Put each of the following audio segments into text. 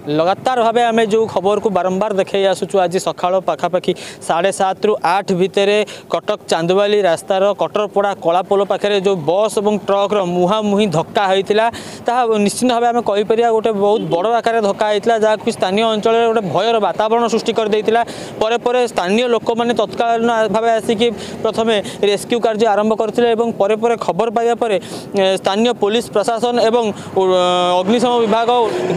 लगातार भाव आम जो खबर को बारंबार देखे आसुचु आज सका पखापाखि 7:30 ରୁ 8 भितर कटक चांदवाली रास्तार कटरपड़ा कलापोल पाखे जो बस और ट्रक्र मुहांमुही धक्का होता निश्चित भाव आम कहीपर गोटे बहुत बड़ आकार धक्का होता जहाँकि स्थानीय अंचल गोटे भयर वातावरण सृष्टि कर पर स्थानीय लोक मैंने तत्कालीन भाव आसिक प्रथम रेस्क्यू कार्य आरंभ करते खबर पाइबा स्थानीय पुलिस प्रशासन एवं अग्निशम विभाग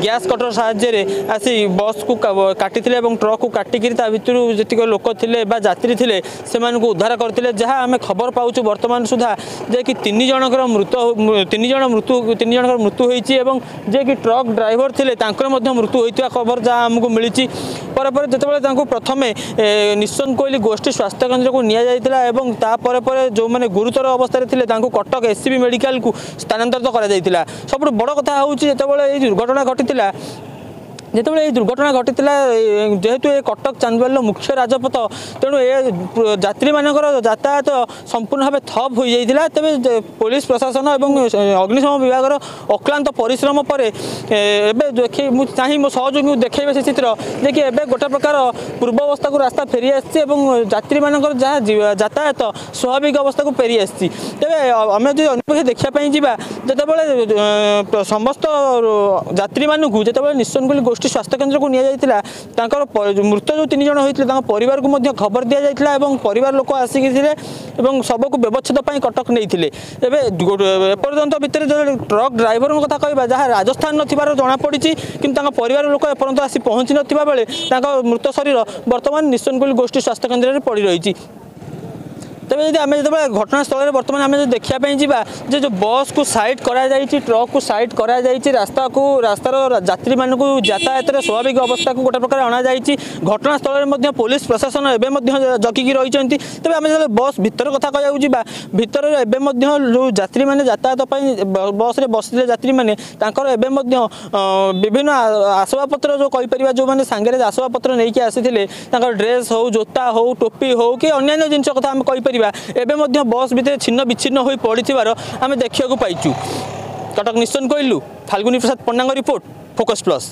गैस कटर साहाय्य आसी बस को काटी ट्रक को काटिक भितर जी लोक थे यात्री थे से उद्धार करते जहाँ आम खबर पाऊँ बर्तमान सुधा जे कि 3 जनकर मृत्यु होती जे कि ट्रक ड्राइवर थे मृत्यु होता खबर जहाँ आमको मिली जो प्रथम निश्चन कोइली गोष्ठी स्वास्थ्य केन्द्र को निया जो मैंने गुरुतर अवस्था थे कटक एससीबी मेडिकल को स्थानांतरित कर सब बड़ कथा हूँ जो दुर्घटना घटी जितेबाला ये दुर्घटना घटी जेहेतु ये कटक चांदवाली मुख्य राजपथ तेणु ये यात्री मानकर यातायात संपूर्ण भाव ठप हो जाता तेज पुलिस प्रशासन और अग्निशम विभाग अक्लांत परिश्रम पर देखे चाहे मो सहयोगी देखे से चित्र जे कि गोटे प्रकार पूर्वावस्था को रास्ता फेरी आसी यात्री मानकर जहाँ यातायात स्वाभाविक अवस्था को फेरी आसी तेज आम जो अन्य देखापी जावा जितेबाला समस्त यात्री मानू जितेबाला निश्चन गोष्ठी स्वास्थ्य केन्द्र को निया मृत जो 3 जन होते परिवार को खबर दि जाता परिवार लोक आसिक शव को व्यवच्छेद कटक नहीं एपर्यंत भितर ट्रक ड्राइवर कथा कहवा जहाँ राजस्थान नथिबार जनापड़ी कि परिवार लोक एपर्यंत आसी पहुँची नथिबा बेले मृत शरीर बर्तमान निश्चनकोइली गोष्ठी स्वास्थ्य केन्द्र में पड़ रही। तेज जब आम जो घटनास्थल में बर्तमान आम जो देखापी जावा जो बस को साइड करा जाइछि ट्रक को साइड करा जाइछि रास्तार यात्री मानक यातायात स्वाभाविक अवस्था को गोटे प्रकार अणा जाइछि घटनास्थल में पुलिस प्रशासन एवं जगिकी रही तेज आम जो बस भितर कथा कह भितर एवं जो यात्री मैंने यातायात बस रे बसते यात्री मैंने विभिन्न आसबाबपत्र जो कहीपर जो मैंने सांगे आसबाबपत्र नहीं आसी ड्रेस हो जोता हो टोपी हो कि अन्य जिन कथा आम कहीपर एवं बस भितर छिन्न विच्छिन्न हो पड़ी आम देखा पाइचु। कटक निश्चन कोइलू फाल्गुनी प्रसाद पंडा रिपोर्ट फोकस प्लस।